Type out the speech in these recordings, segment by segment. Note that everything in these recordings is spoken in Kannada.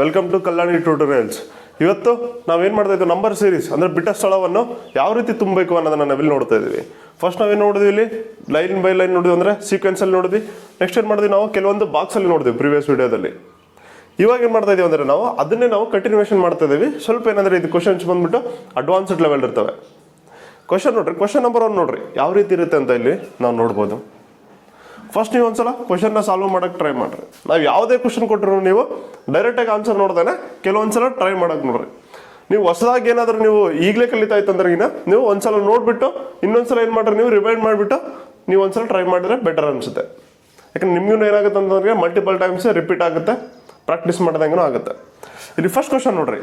Welcome to Kalyani tutorials. ಇವತ್ತು ನಾವೇನು ಮಾಡ್ತಾ ಇದ್ದೀವಿ, ನಂಬರ್ ಸೀರೀಸ್ ಅಂದರೆ ಬಿಟ್ಟ ಸ್ಥಳವನ್ನು ಯಾವ ರೀತಿ ತುಂಬಬೇಕು ಅನ್ನೋದನ್ನು ನಾವಿಲ್ಲಿ ನೋಡ್ತಾ ಇದ್ದೀವಿ. ಫಸ್ಟ್ ನಾವೇನು ನೋಡಿದ್ವಿ, ಇಲ್ಲಿ ಲೈನ್ ಬೈ ಲೈನ್ ನೋಡಿದ್ವಿ, ಅಂದರೆ ಸೀಕ್ವೆನ್ಸಲ್ಲಿ ನೋಡಿದ್ವಿ. ನೆಕ್ಸ್ಟ್ ಏನು ಮಾಡಿದ್ವಿ, ನಾವು ಕೆಲವೊಂದು ಬಾಕ್ಸಲ್ಲಿ ನೋಡಿದ್ವಿ ಪ್ರೀವಿಯಸ್ ವಿಡಿಯೋದಲ್ಲಿ. ಇವಾಗ ಏನು ಮಾಡ್ತಾ ಇದೀವಿ ಅಂದರೆ ಅದನ್ನೇ ನಾವು ಕಂಟಿನ್ಯೂಷನ್ ಮಾಡ್ತಾ ಇದ್ದೀವಿ. ಸ್ವಲ್ಪ ಏನಂದರೆ ಇದು ಕ್ವಶನ್ಸ್ ಬಂದ್ಬಿಟ್ಟು ಅಡ್ವಾನ್ಸ್ಡ್ ಲೆವೆಲ್ ಇರ್ತವೆ. ಕ್ವಶನ್ ನೋಡ್ರಿ, ಕ್ವಶನ್ ನಂಬರ್ 1 ನೋಡ್ರಿ ಯಾವ ರೀತಿ ಇರುತ್ತೆ ಅಂತ ಇಲ್ಲಿ ನಾವು ನೋಡ್ಬೋದು. ಫಸ್ಟ್ ನೀವು ಒಂದ್ಸಲ ಕ್ವಶನ್ನ ಸಾಲ್ವ್ ಮಾಡೋಕ್ಕೆ ಟ್ರೈ ಮಾಡಿರಿ. ನಾವು ಯಾವುದೇ ಕ್ವಶನ್ ಕೊಟ್ಟರು ನೀವು ಡೈರೆಕ್ಟಾಗಿ ಆನ್ಸರ್ ನೋಡ್ದೇನೆ ಕೆಲವೊಂದ್ಸಲ ಟ್ರೈ ಮಾಡೋಕೆ ನೋಡ್ರಿ. ನೀವು ಹೊಸದಾಗಿ ಏನಾದರೂ ನೀವು ಈಗಲೇ ಕಲಿತಾ ಇತ್ತಂದ್ರೆ ನೀವು ಒಂದ್ಸಲ ನೋಡಿಬಿಟ್ಟು ಇನ್ನೊಂದ್ಸಲ ಏನು ಮಾಡ್ರಿ, ನೀವು ರಿವೈಂಡ್ ಮಾಡಿಬಿಟ್ಟು ನೀವು ಒಂದ್ಸಲ ಟ್ರೈ ಮಾಡಿದ್ರೆ ಬೆಟರ್ ಅನಿಸುತ್ತೆ. ಯಾಕಂದ್ರೆ ನಿಮಗೂ ಏನಾಗುತ್ತೆ ಅಂತಂದ್ರೆ ಮಲ್ಟಿಪಲ್ ಟೈಮ್ಸ್ ರಿಪೀಟ್ ಆಗುತ್ತೆ, ಪ್ರಾಕ್ಟೀಸ್ ಮಾಡಿದಂಗೂ ಆಗುತ್ತೆ. ಇಲ್ಲಿ ಫಸ್ಟ್ ಕ್ವಶನ್ ನೋಡ್ರಿ,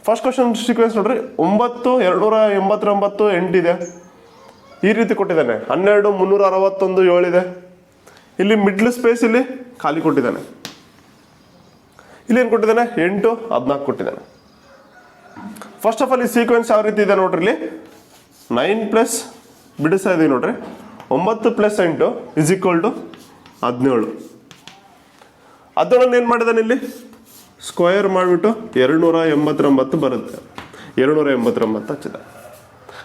ಫಸ್ಟ್ ಕ್ವಶನ್ ಸೀಕ್ವೆನ್ಸ್ ನೋಡ್ರಿ. 9 289 8 ಇದೆ, ಈ ರೀತಿ ಕೊಟ್ಟಿದ್ದಾನೆ. 12 361 7 ಇದೆ. ಇಲ್ಲಿ ಮಿಡ್ಲ್ ಸ್ಪೇಸ್ ಇಲ್ಲಿ ಖಾಲಿ ಕೊಟ್ಟಿದ್ದಾನೆ. ಇಲ್ಲಿ ಏನು ಕೊಟ್ಟಿದ್ದಾನೆ, 8 14 ಕೊಟ್ಟಿದ್ದಾನೆ. ಫಸ್ಟ್ ಆಫ್ ಆಲ್ ಈ ಸೀಕ್ವೆನ್ಸ್ ಯಾವ ರೀತಿ ಇದೆ ನೋಡ್ರಿ. ಇಲ್ಲಿ 9 ಪ್ಲಸ್ ಬಿಡಿಸ್ತಾ ಇದೀವಿ ನೋಡ್ರಿ. 9 ಪ್ಲಸ್ 8 ಇಸ್ ಈಕ್ವಲ್ ಟು 17. ಅದನ್ನು ಏನು ಮಾಡಿದ್ದಾನೆ, ಇಲ್ಲಿ ಸ್ಕ್ವಯರ್ ಮಾಡಿಬಿಟ್ಟು 289 ಬರುತ್ತೆ. 289 ಹಚ್ಚಿದೆ.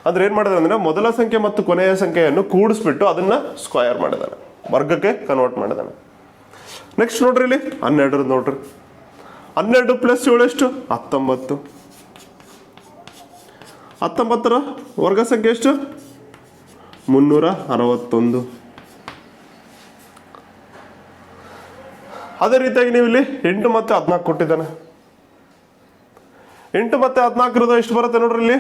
ಅಂದ್ರೆ ಏನು ಮಾಡಿದಾರೆ ಅಂದರೆ ಮೊದಲ ಸಂಖ್ಯೆ ಮತ್ತು ಕೊನೆಯ ಸಂಖ್ಯೆಯನ್ನು ಕೂಡಿಸ್ಬಿಟ್ಟು ಅದನ್ನು ಸ್ಕ್ವಯರ್ ಮಾಡಿದ್ದಾನೆ, ವರ್ಗಕ್ಕೆ ಕನ್ವರ್ಟ್ ಮಾಡಿದ್ದಾನೆ. ನೆಕ್ಸ್ಟ್ ನೋಡ್ರಿ, ಇಲ್ಲಿ 12 ನೋಡ್ರಿ. 12 ಪ್ಲಸ್ 7 ಎಷ್ಟು, 19. 19ರ ವರ್ಗ ಸಂಖ್ಯೆ ಎಷ್ಟು, 361. ಅದೇ ರೀತಿಯಾಗಿ ನೀವು ಇಲ್ಲಿ 8 ಮತ್ತು 14 ಕೊಟ್ಟಿದ್ದಾನೆ. 8 ಮತ್ತು 14 ಎಷ್ಟು ಬರುತ್ತೆ ನೋಡ್ರಿ, ಇಲ್ಲಿ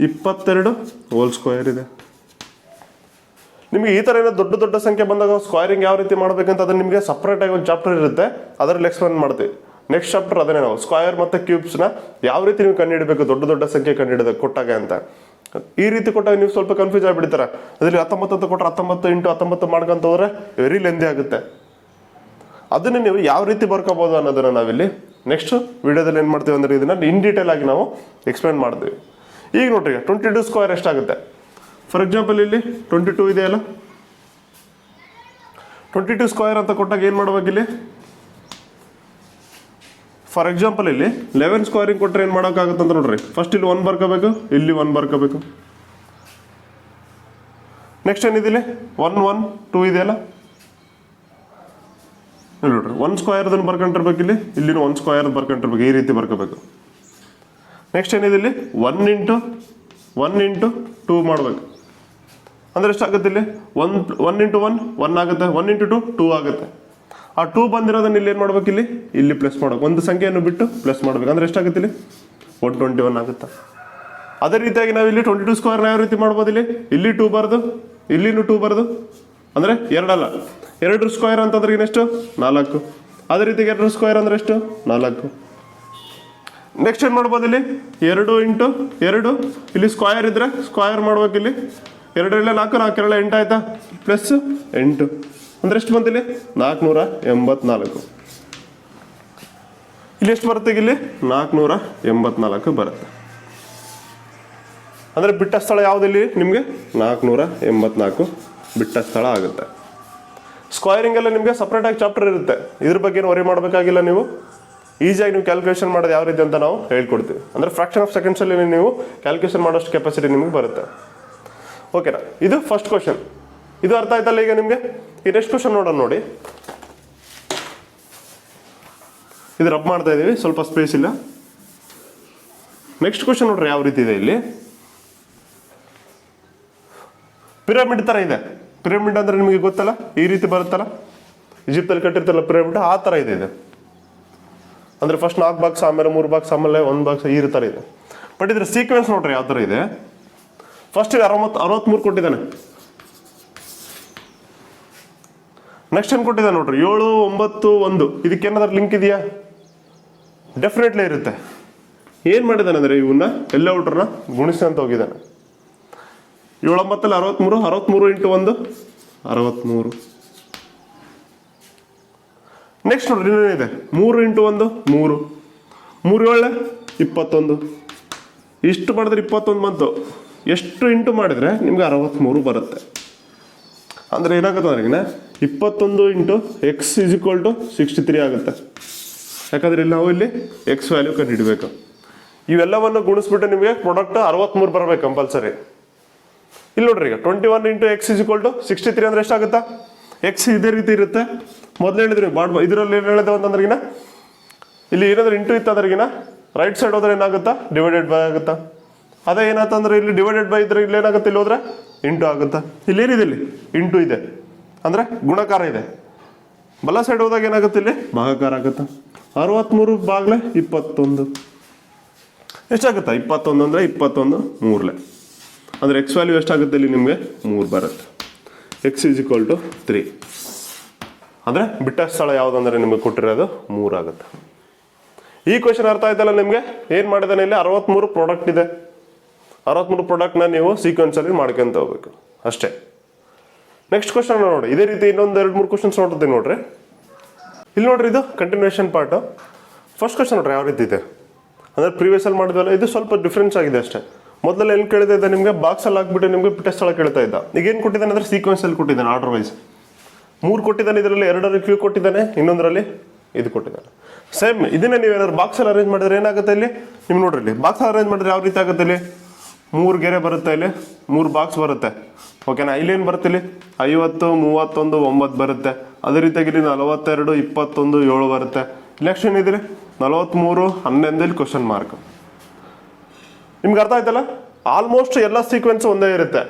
22 ಹೋಲ್ ಸ್ಕ್ವಯರ್ ಇದೆ. ನಿಮಗೆ ಈ ಥರ ಏನೋ ದೊಡ್ಡ ದೊಡ್ಡ ಸಂಖ್ಯೆ ಬಂದಾಗ ಸ್ಕ್ವೈರಿಂಗ್ ಯಾವ ರೀತಿ ಮಾಡಬೇಕಂತ ಅದನ್ನು ನಿಮಗೆ ಸಪ್ರೇಟಾಗಿ ಒಂದು ಚಾಪ್ಟರ್ ಇರುತ್ತೆ, ಅದರಲ್ಲಿ ಎಕ್ಸ್ಪ್ಲೇನ್ ಮಾಡ್ತೀವಿ. ನೆಕ್ಸ್ಟ್ ಚಾಪ್ಟರ್ ಅದನ್ನೇ ನಾವು ಸ್ಕ್ವಯರ್ ಮತ್ತು ಕ್ಯೂಬ್ಸ್ನ ಯಾವ ರೀತಿ ನೀವು ಕಂಡುಹಿಡಬೇಕು, ದೊಡ್ಡ ದೊಡ್ಡ ಸಂಖ್ಯೆ ಕಂಡುಹಿಡಿದ ಕೊಟ್ಟಾಗ ಅಂತ. ಈ ರೀತಿ ಕೊಟ್ಟಾಗ ನೀವು ಸ್ವಲ್ಪ ಕನ್ಫ್ಯೂಸ್ ಆಗಿಬಿಡ್ತಾರೆ. ಅದರಲ್ಲಿ 19 ಅಂತ ಕೊಟ್ಟರೆ 19 × 19 ಮಾಡ್ಕೊಂತ ಹೋದ್ರೆ ವೆರಿ ಲೆಂದಿ ಆಗುತ್ತೆ. ಅದನ್ನು ನೀವು ಯಾವ ರೀತಿ ಬರ್ಕೋಬೋದು ಅನ್ನೋದನ್ನು ನಾವಿಲ್ಲಿ ನೆಕ್ಸ್ಟ್ ವಿಡಿಯೋದಲ್ಲಿ ಏನು ಮಾಡ್ತೀವಿ ಅಂದರೆ ಇದನ್ನು ಇನ್ ಡೀಟೇಲ್ ಆಗಿ ನಾವು ಎಕ್ಸ್ಪ್ಲೇನ್ ಮಾಡ್ತೀವಿ. ಈಗ ನೋಡ್ರಿ, 22 ಸ್ಕ್ವೇರ್ ಎಷ್ಟಾಗುತ್ತೆ. ಫಾರ್ ಎಕ್ಸಾಂಪಲ್ ಇಲ್ಲಿ 22 ಇದೆಯಲ್ಲ, 22 ಸ್ಕ್ವೇರ್ ಅಂತ ಕೊಟ್ಟಾಗ ಏನು ಮಾಡ್ಬೇಕು, ಇಲ್ಲಿ ಫಾರ್ ಎಕ್ಸಾಂಪಲ್ ಇಲ್ಲಿ 11 ಸ್ಕ್ವೇರಿಂಗ್ ಕೊಟ್ಟರೆ ಏನು ಮಾಡೋಕ್ಕಾಗುತ್ತೆ ಅಂತ ನೋಡ್ರಿ. ಫಸ್ಟ್ ಇಲ್ಲಿ 1 ಬರ್ಕೋಬೇಕು, ಇಲ್ಲಿ 1 ಬರ್ಕೋಬೇಕು. ನೆಕ್ಸ್ಟ್ ಏನಿದೆ, 1 1 2 ಇದೆಯಲ್ಲ, ಇಲ್ಲಿ ನೋಡ್ರಿ 1 ಸ್ಕ್ವೇರ್ದನ್ನು ಬರ್ಕೊಂಡಿರ್ಬೇಕು. ಇಲ್ಲಿನೂ 1 ಸ್ಕ್ವೇರ್ ಬರ್ಕೊಂಡಿರ್ಬೇಕು, ಈ ರೀತಿ ಬರ್ಕೋಬೇಕು. ನೆಕ್ಸ್ಟ್ ಏನಿದೆ, ಇಲ್ಲಿ 1 × 2 ಮಾಡ್ಬೇಕು. ಅಂದರೆ ಎಷ್ಟಾಗುತ್ತೆ, ಇಲ್ಲಿ 1 × 1 1 ಆಗುತ್ತೆ, 1 × 2 2 ಆಗುತ್ತೆ. ಆ 2 ಬಂದಿರೋದನ್ನ ಇಲ್ಲಿ ಏನು ಮಾಡ್ಬೇಕು, ಇಲ್ಲಿ ಪ್ಲಸ್ ಮಾಡ್ಬೇಕು. ಒಂದು ಸಂಖ್ಯೆಯನ್ನು ಬಿಟ್ಟು ಪ್ಲಸ್ ಮಾಡ್ಬೇಕು. ಅಂದರೆ ಎಷ್ಟಾಗುತ್ತೆ, ಇಲ್ಲಿ 121 ಆಗುತ್ತೆ. ಅದೇ ರೀತಿಯಾಗಿ ನಾವು ಇಲ್ಲಿ 22 ಸ್ಕ್ವೇರ್ನ ಯಾವ ರೀತಿ ಮಾಡ್ಬೋದು, ಇಲ್ಲಿ 2 ಬರೆದು ಇಲ್ಲಿನೂ 2 ಬರೆದು, ಅಂದರೆ 2 ಅಲ್ಲ 2 ಸ್ಕ್ವೇರ್ ಅಂತಂದ್ರೆ ಇನ್ನೆಷ್ಟು, 4. ಅದೇ ರೀತಿ 2 ಸ್ಕ್ವೇರ್ ಅಂದರೆ ಎಷ್ಟು, 4. ನೆಕ್ಸ್ಟ್ ಏನು ಮಾಡ್ಬೋದು, ಇಲ್ಲಿ 2 × 2 ಇಲ್ಲಿ ಸ್ಕ್ವಯರ್ ಇದ್ರೆ ಸ್ಕ್ವಯರ್ ಮಾಡ್ಬೇಕು. ಇಲ್ಲಿ 2 4 4 8 ಆಯ್ತಾ, ಪ್ಲಸ್ 8 ಅಂದರೆ ಎಷ್ಟು ಬಂತು, ಇಲ್ಲಿ 484. ಇಲ್ಲಿ ಎಷ್ಟು ಬರುತ್ತೆ, ಇಲ್ಲಿ 484 ಬರುತ್ತೆ. ಅಂದರೆ ಬಿಟ್ಟ ಸ್ಥಳ ಯಾವುದಿಲ್ಲಿ ನಿಮಗೆ 484 ಬಿಟ್ಟ ಸ್ಥಳ ಆಗುತ್ತೆ. ಸ್ಕ್ವೈರಿಂಗ್ ಎಲ್ಲ ನಿಮಗೆ ಸಪ್ರೇಟಾಗಿ ಚಾಪ್ಟರ್ ಇರುತ್ತೆ, ಇದ್ರ ಬಗ್ಗೆ ಏನು ವರಿ ಮಾಡಬೇಕಾಗಿಲ್ಲ. ನೀವು ಈಸಿಯಾಗಿ ನೀವು ಕ್ಯಾಲ್ಕುಲೇಷನ್ ಮಾಡೋದು ಯಾವ ರೀತಿ ಅಂತ ನಾವು ಹೇಳ್ಕೊಡ್ತೀವಿ. ಅಂದರೆ ಫ್ರಾಕ್ಷನ್ ಆಫ್ ಸೆಕೆಂಡ್ಸಲ್ಲಿ ನೀವು ಕ್ಯಾಲ್ಕುಲೇಷನ್ ಮಾಡೋಷ್ಟು ಕೆಪಾಸಿಟಿ ನಿಮಗೆ ಬರುತ್ತೆ. ಓಕೆನಾ, ಇದು ಫಸ್ಟ್ ಕ್ವಶನ್. ಇದು ಅರ್ಥ ಆಯ್ತಲ್ಲ ಈಗ ನಿಮಗೆ. ಈ ನೆಕ್ಸ್ಟ್ ಕ್ವಶನ್ ನೋಡೋಣ. ನೋಡಿ, ಇದು ರಬ್ ಮಾಡ್ತಾ ಇದ್ದೀವಿ, ಸ್ವಲ್ಪ ಸ್ಪೇಸ್ ಇಲ್ಲ. ನೆಕ್ಸ್ಟ್ ಕ್ವಶನ್ ನೋಡ್ರಿ ಯಾವ ರೀತಿ ಇದೆ. ಇಲ್ಲಿ ಪಿರಮಿಡ್ ಥರ ಇದೆ. ಪಿರಮಿಡ್ ಅಂದರೆ ನಿಮಗೆ ಗೊತ್ತಲ್ಲ, ಈ ರೀತಿ ಬರುತ್ತಲ್ಲ, ಈಜಿಪ್ಟಲ್ಲಿ ಕಟ್ಟಿರ್ತಲ್ಲ ಪಿರಮಿಡ್, ಆ ಥರ ಇದೆ. ಅಂದರೆ ಫಸ್ಟ್ 4 ಬಾಕ್ಸ್, ಆಮೇಲೆ 3 ಬಾಕ್ಸ್, ಆಮೇಲೆ 1 ಬಾಕ್ಸ್, ಈ ಥರ ಇದೆ. ಬಟ್ ಇದ್ರ ಸೀಕ್ವೆನ್ಸ್ ನೋಡ್ರಿ ಯಾವ ಥರ ಇದೆ. ಫಸ್ಟ್ ಇಲ್ಲಿ 63 ಕೊಟ್ಟಿದ್ದಾನೆ. ನೆಕ್ಸ್ಟ್ ಏನು ಕೊಟ್ಟಿದ್ದಾನೆ ನೋಡ್ರಿ, 7 9 1. ಇದಕ್ಕೇನಾದ್ರೂ ಲಿಂಕ್ ಇದೆಯಾ? ಡೆಫಿನೆಟ್ಲಿ ಇರುತ್ತೆ. ಏನು ಮಾಡಿದ್ದಾನೆ ಅಂದರೆ ಇವನ್ನ ಎಲ್ಲ ಔಟ್ರನ್ನ ಗುಣಿಸಿ ಅಂತ ಹೋಗಿದ್ದಾನೆ. 7 9 63, 63 × 1 63. ನೆಕ್ಸ್ಟ್ ನೋಡ್ರಿ ಇನ್ನೇನಿದೆ, 3 × 1 3, 3 7 21. ಇಷ್ಟು ಮಾಡಿದ್ರೆ 21 ಬಂತು. ಎಷ್ಟು ಇಂಟು ಮಾಡಿದರೆ ನಿಮ್ಗೆ 63 ಬರುತ್ತೆ. ಅಂದರೆ ಏನಾಗುತ್ತೆ ಅಂದ್ರೆ 21 into x is equal to 63 ಆಗುತ್ತೆ. ಯಾಕಂದ್ರೆ ಇಲ್ಲಿ ನಾವು ಇಲ್ಲಿ ಎಕ್ಸ್ ವ್ಯಾಲ್ಯೂ ಕಂಡು ಹಿಡಬೇಕು. ಇವೆಲ್ಲವನ್ನು ಗುಣಿಸ್ಬಿಟ್ಟು ನಿಮಗೆ ಪ್ರಾಡಕ್ಟ್ 63 ಬರಬೇಕು ಕಂಪಲ್ಸರಿ. ಇಲ್ಲಿ ನೋಡ್ರಿ, ಈಗ 21 into x is equal to 63 ಅಂದ್ರೆ ಎಷ್ಟಾಗುತ್ತಾ? ಎಕ್ಸ್ ಇದೇ ರೀತಿ ಇರುತ್ತೆ. ಮೊದಲು ಹೇಳಿದ್ರಿ ಇದರಲ್ಲಿ ಏನು ಹೇಳಿದೆ ಅಂತಂದ್ರಿಗಿನ, ಇಲ್ಲಿ ಏನಾದ್ರೂ ಇಂಟು ಇತ್ತಂದ್ರಿಗಿನ ರೈಟ್ ಸೈಡ್ ಹೋದ್ರೆ ಏನಾಗುತ್ತಾ? ಡಿವೈಡೆಡ್ ಬೈ ಆಗುತ್ತಾ. ಅದೇ ಏನಾಯ್ತಂದ್ರೆ ಇಲ್ಲಿ ಡಿವೈಡೆಡ್ ಬೈ ಇದ್ರೆ ಇಲ್ಲಿ ಏನಾಗುತ್ತೆ? ಇಲ್ಲಿ ಹೋದ್ರೆ ಇಂಟು ಆಗುತ್ತಾ. ಇಲ್ಲಿ ಏನಿದೆ? ಇಲ್ಲಿ ಇಂಟು ಇದೆ ಅಂದ್ರೆ ಗುಣಕಾರ ಇದೆ. ಬಲ ಸೈಡ್ ಹೋದಾಗ ಏನಾಗುತ್ತೆ? ಇಲ್ಲಿ ಭಾಗಾಕಾರ ಆಗುತ್ತಾ. 63 ಬಾಗ್ಲೆ 21 ಎಷ್ಟಾಗುತ್ತಾ? 21 ಅಂದ್ರೆ 21 ಮೂರ್ಲೆ ಅಂದ್ರೆ ಎಕ್ಸ್ ವ್ಯಾಲ್ಯೂ ಎಷ್ಟಾಗುತ್ತೆ? ಇಲ್ಲಿ ನಿಮಗೆ 3 ಬರುತ್ತೆ. ಎಕ್ಸ್ ಈಸ್ ಈಕ್ವಲ್ ಟು 3 ಅಂದರೆ ಬಿಟ್ಟ ಸ್ಥಳ ಯಾವುದಂದ್ರೆ ನಿಮಗೆ ಕೊಟ್ಟಿರೋದು 3 ಆಗುತ್ತೆ. ಈ ಕ್ವೆಶನ್ ಅರ್ಥ ಆಯ್ತಲ್ಲ ನಿಮಗೆ? ಏನು ಮಾಡಿದಾನೆ ಇಲ್ಲಿ? 63 ಪ್ರಾಡಕ್ಟ್ ಇದೆ. 63 ಪ್ರಾಡಕ್ಟ್ನ ನೀವು ಸೀಕ್ವೆನ್ಸಲ್ಲಿ ಮಾಡ್ಕೊಂತ ಹೋಗ್ಬೇಕು ಅಷ್ಟೇ. ನೆಕ್ಸ್ಟ್ ಕ್ವೆಶನ್ ನೋಡಿ, ಇದೇ ರೀತಿ ಇನ್ನೊಂದು 2-3 ಕ್ವೆಶನ್ಸ್ ನೋಡ್ತೀನಿ ನೋಡ್ರಿ. ಇಲ್ಲಿ ನೋಡ್ರಿ, ಇದು ಕಂಟಿನ್ಯೂಷನ್ ಪಾರ್ಟ್. ಫಸ್ಟ್ ಕ್ವೆಶನ್ ನೋಡ್ರಿ ಯಾವ ರೀತಿ ಇದೆ ಅಂದರೆ ಪ್ರೀವಿಯಸ್ ಅಲ್ಲಿ ಮಾಡಿದ್ವಲ್ಲ, ಇದು ಸ್ವಲ್ಪ ಡಿಫ್ರೆನ್ಸ್ ಆಗಿದೆ ಅಷ್ಟೇ. ಮೊದಲಲ್ಲಿ ಏನು ಕೇಳ್ತಾ ಇದ್ದ ನಿಮಗೆ? ಬಾಕ್ಸಲ್ಲಿ ಹಾಕ್ಬಿಟ್ಟು ನಿಮಗೆ ಬಿಟ್ಟ ಸ್ಥಳ ಕೇಳ್ತಾ ಇದ್ದ. ಈಗ ಏನು ಕೊಟ್ಟಿದ್ದಾನೆ ಅಂದರೆ ಸೀಕ್ವೆನ್ಸಲ್ಲಿ ಕೊಟ್ಟಿದ್ದಾನೆ, ಆರ್ಡರ್ ವೈಸ್ 3 ಕೊಟ್ಟಿದ್ದಾನೆ. ಇದರಲ್ಲಿ 2ರಲ್ಲಿ ಕ್ಯೂ ಕೊಟ್ಟಿದ್ದಾನೆ, ಇನ್ನೊಂದರಲ್ಲಿ ಇದು ಕೊಟ್ಟಿದ್ದಾನೆ. ಸೇಮ್ ಇದನ್ನೇ ನೀವು ಏನಾದ್ರು ಬಾಕ್ಸಲ್ಲಿ ಅರೇಂಜ್ ಮಾಡಿದ್ರೆ ಏನಾಗುತ್ತೆ? ಇಲ್ಲಿ ನಿಮ್ಗೆ ನೋಡ್ರಿ, ಇಲ್ಲಿ ಬಾಕ್ಸ್ ಅರೇಂಜ್ ಮಾಡಿದ್ರೆ ಯಾವ ರೀತಿ ಆಗುತ್ತೆ? ಇಲ್ಲಿ 3 ಗೆರೆ ಬರುತ್ತೆ, ಇಲ್ಲಿ 3 ಬಾಕ್ಸ್ ಬರುತ್ತೆ. ಓಕೆನಾ? ಇಲ್ಲೇನು ಬರುತ್ತೆ? ಇಲ್ಲಿ 50, 31, 9 ಬರುತ್ತೆ. ಅದೇ ರೀತಿಯಾಗಿ ಇಲ್ಲಿ 42, 21, 7 ಬರುತ್ತೆ. ನೆಕ್ಸ್ಟ್ ಏನಿದೆ? 43, 11 ಇಲ್ಲಿ ಕ್ವಶನ್ ಮಾರ್ಕ್. ನಿಮ್ಗೆ ಅರ್ಥ ಆಯ್ತಲ್ಲ? ಆಲ್ಮೋಸ್ಟ್ ಎಲ್ಲ ಸೀಕ್ವೆನ್ಸ್ ಒಂದೇ ಇರುತ್ತೆ.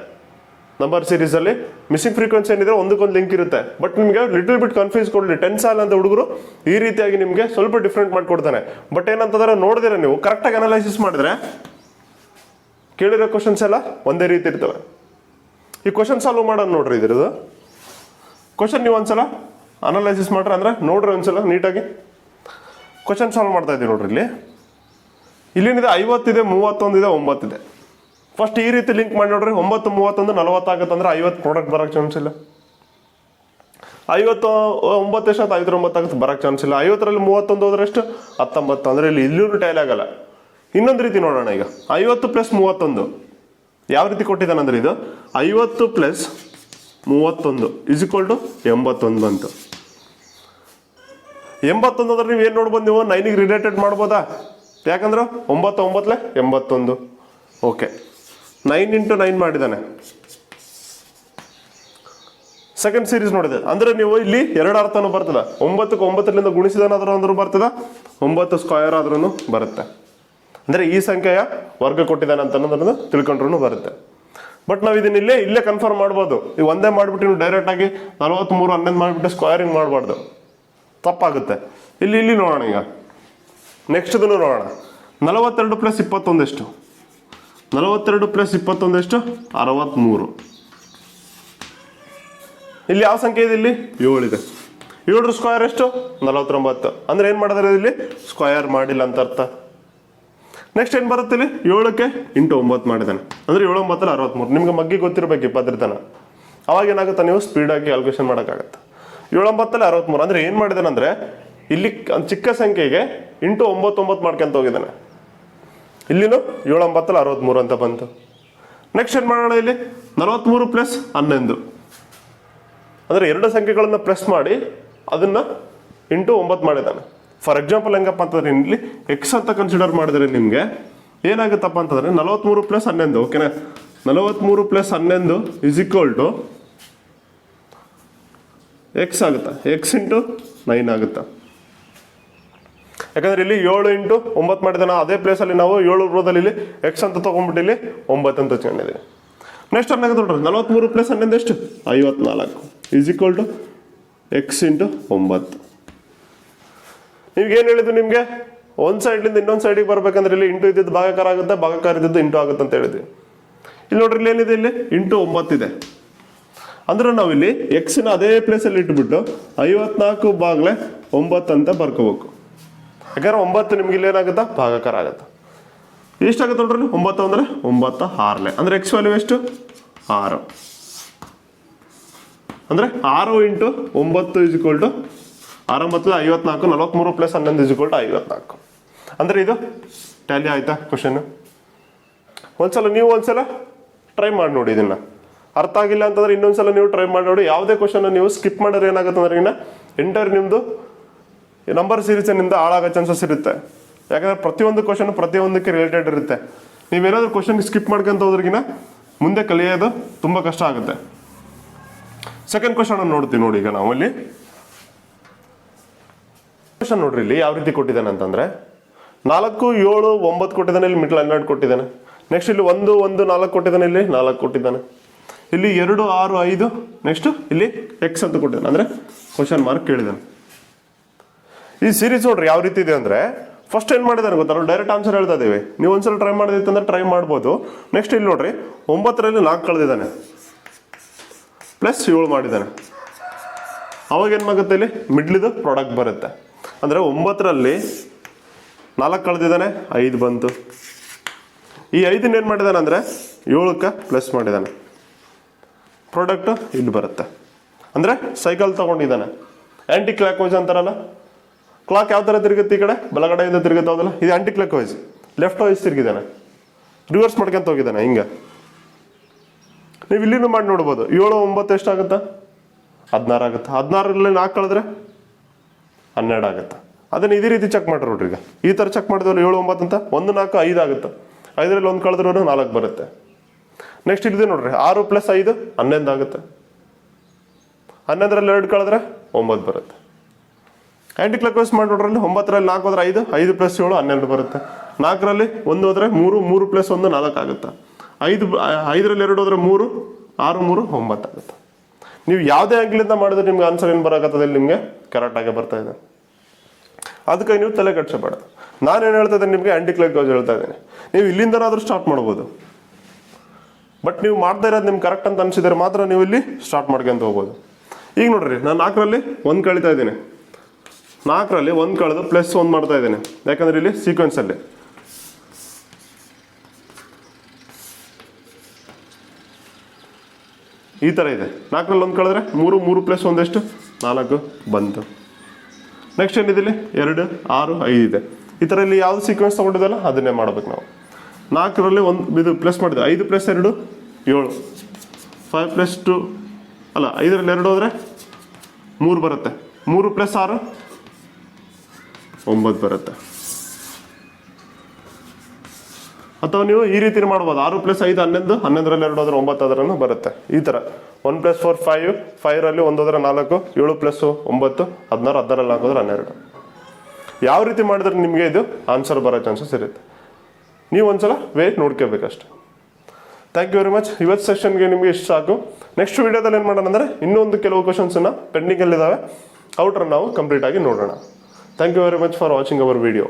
ನಂಬರ್ ಸೀರೀಸಲ್ಲಿ ಮಿಸ್ಸಿಂಗ್ ಫ್ರೀಕ್ವೆನ್ಸಿ ಏನಿದೆ ಒಂದಕ್ಕೊಂದು ಲಿಂಕ್ ಇರುತ್ತೆ. ಬಟ್ ನಿಮಗೆ ಲಿಟಲ್ ಬಿಟ್ ಕನ್ಫ್ಯೂಸ್ ಕೊಡಲಿ 10 ಸಾಲ ಅಂತ ಹುಡುಗರು ಈ ರೀತಿಯಾಗಿ ನಿಮಗೆ ಸ್ವಲ್ಪ ಡಿಫ್ರೆಂಟ್ ಮಾಡಿಕೊಡ್ತಾನೆ. ಬಟ್ ಏನಂತಂದ್ರೆ ನೋಡಿದ್ರೆ ನೀವು ಕರೆಕ್ಟಾಗಿ ಅನಲೈಸಿಸ್ ಮಾಡಿದ್ರೆ ಕೇಳಿರೋ ಕ್ವಶನ್ಸ್ ಎಲ್ಲ ಒಂದೇ ರೀತಿ ಇರ್ತವೆ. ಈ ಕ್ವಶನ್ ಸಾಲ್ವ್ ಮಾಡೋಣ ನೋಡ್ರಿ. ಇದ್ರದ್ದು ಕ್ವಶನ್ ನೀವು ಒಂದ್ಸಲ ಅನಲೈಸಿಸ್ ಮಾಡ್ರಿ, ಅಂದ್ರೆ ನೋಡ್ರಿ ಒಂದ್ಸಲ ನೀಟಾಗಿ. ಕ್ವಶನ್ ಸಾಲ್ವ್ ಮಾಡ್ತಾ ಇದ್ದೀವಿ ನೋಡ್ರಿ. ಇಲ್ಲೇನಿದೆ? 50 ಇದೆ, 31 ಇದೆ, 9 ಇದೆ. ಫಸ್ಟ್ ಈ ರೀತಿ ಲಿಂಕ್ ಮಾಡಿ ನೋಡ್ರಿ. 9, 31, 40 ಆಗುತ್ತೆ ಅಂದ್ರೆ 50 ಪ್ರಾಡಕ್ಟ್ ಬರೋಕ್ಕೆ ಚಾನ್ಸ್ ಇಲ್ಲ. 50, 9 ಎಷ್ಟಾಗುತ್ತೆ? 59 ಆಗುತ್ತೆ, ಬರೋಕ್ಕೆ ಚಾನ್ಸ್ ಇಲ್ಲ. 50ರಲ್ಲಿ 31 ಹೋದ್ರೆ ಎಷ್ಟು? 19 ಅಂದ್ರೆ ಇಲ್ಲಿ ಇಲ್ಲೂ ಟೈಲ್ ಆಗಲ್ಲ. ಇನ್ನೊಂದು ರೀತಿ ನೋಡೋಣ. ಈಗ 50 + 31 ಯಾವ ರೀತಿ ಕೊಟ್ಟಿದ್ದಾನೆ ಅಂದ್ರೆ, ಇದು 50 + 31 ಇಸ್ ಈಕ್ವಲ್ ಟು 81 ಬಂತು. 81 ಅಂದ್ರೆ ನೀವು ಏನು ನೋಡ್ಬೋದು? ನೀವು 9ಗೆ ರಿಲೇಟೆಡ್ ಮಾಡ್ಬೋದಾ? ಯಾಕಂದ್ರೆ 9, 9ಲೆ 81. ಓಕೆ, 9 × 9 ಮಾಡಿದ್ದಾನೆ. ಸೆಕೆಂಡ್ ಸೀರೀಸ್ ನೋಡಿದೆ ಅಂದ್ರೆ ನೀವು ಇಲ್ಲಿ 2 ಅರ್ಥನೂ ಬರ್ತದೆ. 9ಕ್ಕೆ 9ರಿಂದ ಗುಣಿಸಿದನಾದ್ರೂ ಅಂದ್ರೂ ಬರ್ತದ, 9 ಸ್ಕ್ವೇರ್ ಆದ್ರೂ ಬರುತ್ತೆ. ಅಂದರೆ ಈ ಸಂಖ್ಯೆಯ ವರ್ಗ ಕೊಟ್ಟಿದ್ದಾನೆ ಅಂತ ಅನ್ನೋದನ್ನು ತಿಳ್ಕೊಂಡ್ರೂ ಬರುತ್ತೆ. ಬಟ್ ನಾವು ಇದನ್ನ ಇಲ್ಲೇ ಕನ್ಫರ್ಮ್ ಮಾಡ್ಬೋದು. ನೀವು ಒಂದೇ ಮಾಡಿಬಿಟ್ಟು ನೀವು ಡೈರೆಕ್ಟಾಗಿ 43, 11 ಮಾಡಿಬಿಟ್ಟು ಸ್ಕ್ವೇರಿಂಗ್ ಮಾಡಬಾರ್ದು, ತಪ್ಪಾಗುತ್ತೆ. ಇಲ್ಲಿ ನೋಡೋಣ. ಈಗ ನೆಕ್ಸ್ಟ್ ಇದನ್ನು ನೋಡೋಣ. 42 + 21 ಎಷ್ಟು? 42 + 21 ಎಷ್ಟು? 63. ಇಲ್ಲಿ ಯಾವ ಸಂಖ್ಯೆ ಇದೆ? ಇಲ್ಲಿ 7 ಇದೆ. 7ರ ಸ್ಕ್ವೇರ್ ಎಷ್ಟು? 49. ಅಂದ್ರೆ ಏನು ಮಾಡಿದ್ರೆ ಇಲ್ಲಿ ಸ್ಕ್ವೇರ್ ಮಾಡಿಲ್ಲ ಅಂತ ಅರ್ಥ. ನೆಕ್ಸ್ಟ್ ಏನು ಬರುತ್ತೆ? ಇಲ್ಲಿ 7ಕ್ಕೆ × 9 ಮಾಡಿದ್ದಾನೆ ಅಂದ್ರೆ 7, 9, 63. ನಿಮ್ಗೆ ಮಗ್ಗಿ ಗೊತ್ತಿರಬೇಕು ಈ ಪದ್ಧತಿನ. ಅವಾಗ ಏನಾಗುತ್ತೆ? ನೀವು ಸ್ಪೀಡಾಗಿ ಕ್ಯಾಲ್ಕುಲೇಷನ್ ಮಾಡೋಕ್ಕಾಗತ್ತೆ. 7, 9, 63 ಅಂದ್ರೆ ಏನು ಮಾಡಿದಾನೆ ಅಂದ್ರೆ ಇಲ್ಲಿ ಚಿಕ್ಕ ಸಂಖ್ಯೆಗೆ × 9, 9 ಮಾಡ್ಕೊಂತ ಹೋಗಿದ್ದಾನೆ. ಇಲ್ಲಿನೂ 7, 9, 63 ಅಂತ ಬಂತು. ನೆಕ್ಸ್ಟ್ ಏನು ಮಾಡೋಣ? ಇಲ್ಲಿ 43 + 11 ಅಂದರೆ 2 ಸಂಖ್ಯೆಗಳನ್ನು ಪ್ರೆಸ್ ಮಾಡಿ ಅದನ್ನ × 9 ಮಾಡಿದ್ದಾನೆ. ಫಾರ್ ಎಕ್ಸಾಂಪಲ್ ಹೆಂಗಪ್ಪ ಅಂತಂದ್ರೆ ಇಲ್ಲಿ ಎಕ್ಸ್ ಅಂತ ಕನ್ಸಿಡರ್ ಮಾಡಿದ್ರೆ ನಿಮಗೆ ಏನಾಗುತ್ತಪ್ಪ ಅಂತಂದ್ರೆ 43 + 11. ಓಕೆನಾ? 43 + 11 ಇಸ್ ಈಕ್ವಲ್ ಟು ಎಕ್ಸ್ ಆಗುತ್ತಾ? ಎಕ್ಸ್ × 9 ಆಗುತ್ತಾ? ಯಾಕಂದ್ರೆ ಇಲ್ಲಿ 7 × 9 ಮಾಡಿದಾನ. ಅದೇ ಪ್ಲೇಸಲ್ಲಿ ನಾವು 7 ರೋದಲ್ಲಿ ಇಲ್ಲಿ ಎಕ್ಸ್ ಅಂತ ತೊಗೊಂಡ್ಬಿಟ್ಟು ಇಲ್ಲಿ 9 ಅಂತ ಹಚ್ಕೊಂಡಿದ್ದೀವಿ. ನೆಕ್ಸ್ಟ್ ಏನಾಗುತ್ತೆ ನೋಡ್ರಿ, 43 + 11 ಎಷ್ಟು? 54 ಇಸ್ ಈಕ್ವಲ್ ಟು ಎಕ್ಸ್ × 9. ನೀವೇನು ಹೇಳಿದ್ವಿ? ನಿಮಗೆ ಒಂದು ಸೈಡ್ಲಿಂದ ಇನ್ನೊಂದು ಸೈಡಿಗೆ ಬರ್ಬೇಕಂದ್ರೆ ಇಲ್ಲಿ ಇಂಟು ಇದ್ದಿದ್ದು ಭಾಗಾಕಾರ ಆಗುತ್ತೆ, ಭಾಗಾಕಾರ ಇದ್ದಿದ್ದು ಇಂಟು ಆಗುತ್ತೆ ಅಂತ ಹೇಳಿದ್ವಿ. ಇಲ್ಲಿ ನೋಡ್ರಿ, ಇಲ್ಲಿ ಏನಿದೆ? ಇಲ್ಲಿ × 9 ಇದೆ. ಅಂದ್ರೆ ನಾವಿಲ್ಲಿ ಎಕ್ಸ್ನ ಅದೇ ಪ್ಲೇಸಲ್ಲಿ ಇಟ್ಬಿಟ್ಟು 54/9 ಅಂತ ಬರ್ಕೋಬೇಕು. ಯಾಕಂದ್ರೆ 9 ನಿಮ್ಗೆ ಇಲ್ಲಿ ಏನಾಗುತ್ತಾ? ಭಾಗಾಕಾರ ಆಗುತ್ತೆ. ಎಷ್ಟಾಗುತ್ತೆ ನೋಡ್ರಿ? 9 ಅಂದರೆ 9 6ಲೆ ಅಂದ್ರೆ ಎಕ್ಸ್ ವ್ಯಾಲ್ಯೂ ಎಷ್ಟು? 6. ಅಂದರೆ 6 × 9 ಇಸ್ ಈಕ್ವಲ್ ಟು 6 ಮತ್ತು 54. 43 + 11 ಇಸ್ ಈಕ್ವಲ್ ಟು 54. ಅಂದರೆ ಇದು ಟ್ಯಾಲಿ ಆಯ್ತಾ ಕ್ವಶನ್? ನೀವು ಒಂದ್ಸಲ ಟ್ರೈ ಮಾಡಿ ನೋಡಿ ಇದನ್ನ. ಅರ್ಥ ಆಗಿಲ್ಲ ಅಂತಂದ್ರೆ ಇನ್ನೊಂದ್ಸಲ ನೀವು ಟ್ರೈ ಮಾಡಿ ನೋಡಿ. ಯಾವುದೇ ಕ್ವಶನ್ ನೀವು ಸ್ಕಿಪ್ ಮಾಡಿದ್ರೆ ಏನಾಗುತ್ತೆ ಅಂದ್ರೆ ಎಂಟೈರ್ ನಿಮ್ಮದು ನಂಬರ್ ಸೀರೀಸಿನಿಂದ ಹಾಳಾಗೋ ಚಾನ್ಸಸ್ ಇರುತ್ತೆ. ಯಾಕಂದ್ರೆ ಪ್ರತಿಯೊಂದು ಕ್ವಶನ್ ಪ್ರತಿಯೊಂದಕ್ಕೆ ರಿಲೇಟೆಡ್ ಇರುತ್ತೆ. ನೀವೇನಾದ್ರೂ ಕ್ವಶನ್ ಸ್ಕಿಪ್ ಮಾಡ್ಕೊಂತ ಹೋದ್ರಿಗಿನ ಮುಂದೆ ಕಲಿಯೋದು ತುಂಬ ಕಷ್ಟ ಆಗುತ್ತೆ. ಸೆಕೆಂಡ್ ಕ್ವಶನ್ ನೋಡ್ತೀವಿ ನೋಡಿ. ಈಗ ನಾವು ಇಲ್ಲಿ ಕ್ವಶನ್ ನೋಡ್ರಿ, ಇಲ್ಲಿ ಯಾವ ರೀತಿ ಕೊಟ್ಟಿದ್ದಾನೆ ಅಂತಂದ್ರೆ 4, 7, 9 ಕೊಟ್ಟಿದ್ದಾನೆ. ಇಲ್ಲಿ ಮಿಡ್ಲ್ 12 ಕೊಟ್ಟಿದ್ದಾನೆ. ನೆಕ್ಸ್ಟ್ ಇಲ್ಲಿ 1, 1, 4 ಕೊಟ್ಟಿದ್ದಾನೆ. ಇಲ್ಲಿ 4 ಕೊಟ್ಟಿದ್ದಾನೆ. ಇಲ್ಲಿ 2, 6, 5. ನೆಕ್ಸ್ಟ್ ಇಲ್ಲಿ ಎಕ್ಸ್ ಅಂತ ಕೊಟ್ಟಿದ್ದಾನೆ, ಅಂದ್ರೆ ಕ್ವಶನ್ ಮಾರ್ಕ್ ಕೇಳಿದ್ದಾನೆ. ಈ ಸೀರೀಸ್ ನೋಡ್ರಿ ಯಾವ ರೀತಿ ಇದೆ ಅಂದ್ರೆ, ಫಸ್ಟ್ ಏನ್ ಮಾಡಿದಾನೆ ಗೊತ್ತಾ, ಡೈರೆಕ್ಟ್ ಆನ್ಸರ್ ಹೇಳ್ತಾ ಇದೀವಿ. ನೀವು ಒಂದ್ಸಲ ಟ್ರೈ ಮಾಡಿದ್ರೆ ಟ್ರೈ ಮಾಡ್ಬೋದು. ನೆಕ್ಸ್ಟ್ ಇಲ್ಲಿ ನೋಡ್ರಿ 9ರಲ್ಲಿ 4 ಕಳೆದಿದ್ದಾನೆ, ಪ್ಲಸ್ 7 ಮಾಡಿದ್ದಾನೆ. ಅವಾಗ ಏನಾಗುತ್ತೆ, ಇಲ್ಲಿ ಮಿಡ್ಲಿದು ಪ್ರಾಡಕ್ಟ್ ಬರುತ್ತೆ. ಅಂದ್ರೆ 9ರಲ್ಲಿ 4 ಕಳೆದಿದ್ದಾನೆ, 5 ಬಂತು. ಈ 5 ಏನ್ ಮಾಡಿದಾನೆ ಅಂದ್ರೆ 7ಕ್ಕೆ ಪ್ಲಸ್ ಮಾಡಿದ್ದಾನೆ, ಪ್ರಾಡಕ್ಟ್ ಇಲ್ಲಿ ಬರುತ್ತೆ. ಅಂದ್ರೆ ಸೈಕಲ್ ತಗೊಂಡಿದ್ದಾನೆ. ಆಂಟಿ ಕ್ಲಾಕ್ ವೈಸ್ ಅಂತಾರಲ್ಲ, ಕ್ಲಾಕ್ ಯಾವ ಥರ ತಿರುಗುತ್ತೆ, ಈ ಕಡೆ ಬಲಗಡೆಯಿಂದ ತಿರುಗುತ್ತೆ ಹೌದಲ್ಲ, ಇದು anticlockwise. Left wise ತಿರುಗಿದ್ದಾನೆ, ರಿವರ್ಸ್ ಮಾಡ್ಕೊಂತ ಹೋಗಿದ್ದಾನೆ ಹಿಂಗೆ. ನೀವು ಇಲ್ಲಿನೂ ಮಾಡಿ ನೋಡ್ಬೋದು. 7, 9 ಎಷ್ಟಾಗುತ್ತಾ, 16 ಆಗುತ್ತೆ. 16ರಲ್ಲಿ 4 ಕಳೆದ್ರೆ 12 ಆಗುತ್ತೆ. ಅದನ್ನ ಇದೇ ರೀತಿ ಚೆಕ್ ಮಾಡ್ರಿ ನೋಡ್ರಿ. ಈಗ ಈ ಥರ ಚೆಕ್ ಮಾಡಿದವ್ರು 7, 9 ಅಂತ 1, 4, 5 ಆಗುತ್ತೆ. 5ರಲ್ಲಿ 1 ಕಳೆದ್ರೂ 4 ಬರುತ್ತೆ. ನೆಕ್ಸ್ಟ್ ಇಲ್ಲಿದೆ ನೋಡ್ರಿ 6 + 5 11 ಆಗುತ್ತೆ. 11ರಲ್ಲಿ 2 ಕಳೆದ್ರೆ 9 ಬರುತ್ತೆ. ಆಂಟಿ ಕ್ಲಾಕ್ ವೈಸ್ ಮಾಡಿ ನೋಡ್ರಲ್ಲಿ 9ರಲ್ಲಿ 4 ಹೋದ್ರೆ 5, 5 + 7 12 ಬರುತ್ತೆ. 4ರಲ್ಲಿ 1 ಹೋದ್ರೆ 3, 3 + 1 4 ಆಗುತ್ತೆ. 5ರಲ್ಲಿ 2 ಹೋದ್ರೆ 3, 6, 3 9 ಆಗುತ್ತೆ. ನೀವು ಯಾವುದೇ ಆಂಗ್ಲಿಂದ ಮಾಡಿದ್ರೆ ನಿಮ್ಗೆ ಆನ್ಸರ್ ಏನು ಬರೋಕತ್ತದೆ, ನಿಮಗೆ ಕರೆಕ್ಟಾಗಿ ಬರ್ತಾ ಇದೆ. ಅದಕ್ಕೆ ನೀವು ತಲೆ ಕೆಡಿಸಬೇಡ. ನಾನೇನು ಹೇಳ್ತಾ ಇದ್ದೇನೆ ನಿಮಗೆ, ಆಂಟಿ ಕ್ಲಾಕ್ ವೈಸ್ ಹೇಳ್ತಾ ಇದ್ದೇನೆ. ನೀವು ಇಲ್ಲಿಂದನಾದ್ರೂ ಸ್ಟಾರ್ಟ್ ಮಾಡ್ಬೋದು. ಬಟ್ ನೀವು ಮಾಡ್ತಾ ಇರೋದು ನಿಮ್ಗೆ ಕರೆಕ್ಟ್ ಅಂತ ಅನ್ಸಿದ್ರೆ ಮಾತ್ರ ನೀವು ಇಲ್ಲಿ ಸ್ಟಾರ್ಟ್ ಮಾಡ್ಕೊಂತ ಹೋಗ್ಬೋದು. ಈಗ ನೋಡ್ರಿ, ನಾನು 4ರಲ್ಲಿ 1 ಕಳೀತಾ ಇದ್ದೀನಿ. 4ರಲ್ಲಿ 1 ಕಳೆದು ಪ್ಲಸ್ 1 ಮಾಡ್ತಾ ಇದ್ದೇನೆ. ಯಾಕಂದ್ರೆ ಇಲ್ಲಿ ಸೀಕ್ವೆನ್ಸಲ್ಲಿ ಈ ಥರ ಇದೆ. 4ರಲ್ಲಿ 1 ಕಳೆದ್ರೆ 3, 3 + 1 ಎಷ್ಟು, 4 ಬಂತು. ನೆಕ್ಸ್ಟ್ ಏನಿದೆ, 2, 6, 5 ಇದೆ. ಈ ಥರ ಇಲ್ಲಿ ಯಾವ್ದು ಸೀಕ್ವೆನ್ಸ್ ತೊಗೊಂಡಿದ್ದಲ್ಲ ಅದನ್ನೇ ಮಾಡ್ಬೇಕು ನಾವು. 4ರಲ್ಲಿ 1 ಇದು ಪ್ಲಸ್ ಮಾಡಿದೆ, 5 + 2 7, 5 + 2 ಅಲ್ಲ 5ರಲ್ಲಿ 2 ಹೋದರೆ 3 ಬರುತ್ತೆ. 3 + 6 9 ಬರುತ್ತೆ. ಅಥವಾ ನೀವು ಈ ರೀತಿ ಮಾಡ್ಬೋದು, 6 + 5 11, 11ರಲ್ಲಿ 2 ಹೋದ್ರೆ 9 ಅದರನ್ನು ಬರುತ್ತೆ. ಈ ಥರ 1 + 4 5, 5ರಲ್ಲಿ 1 ಹೋದ್ರೆ 4, 7 + 9 16, 16ರಲ್ಲಿ 4 ಹೋದ್ರೆ 12. ಯಾವ ರೀತಿ ಮಾಡಿದ್ರೆ ನಿಮಗೆ ಇದು ಆನ್ಸರ್ ಬರೋ ಚಾನ್ಸಸ್ ಇರುತ್ತೆ. ನೀವು ಒಂದ್ಸಲ ನೋಡ್ಕೋಬೇಕಷ್ಟೆ. Thank you very much. ಇವತ್ತು ಸೆಷನ್ಗೆ ನಿಮಗೆ ಇಷ್ಟು ಸಾಕು. ನೆಕ್ಸ್ಟ್ ವಿಡಿಯೋದಲ್ಲಿ ಏನು ಮಾಡೋಣ ಅಂದರೆ ಇನ್ನೊಂದು ಕೆಲವು ಕ್ವಶನ್ಸನ್ನು ಪೆಂಡಿಂಗಲ್ಲಿದ್ದಾವೆ, ಔಟ್ರನ್ನು ನಾವು ಕಂಪ್ಲೀಟಾಗಿ ನೋಡೋಣ. Thank you very much for watching our video.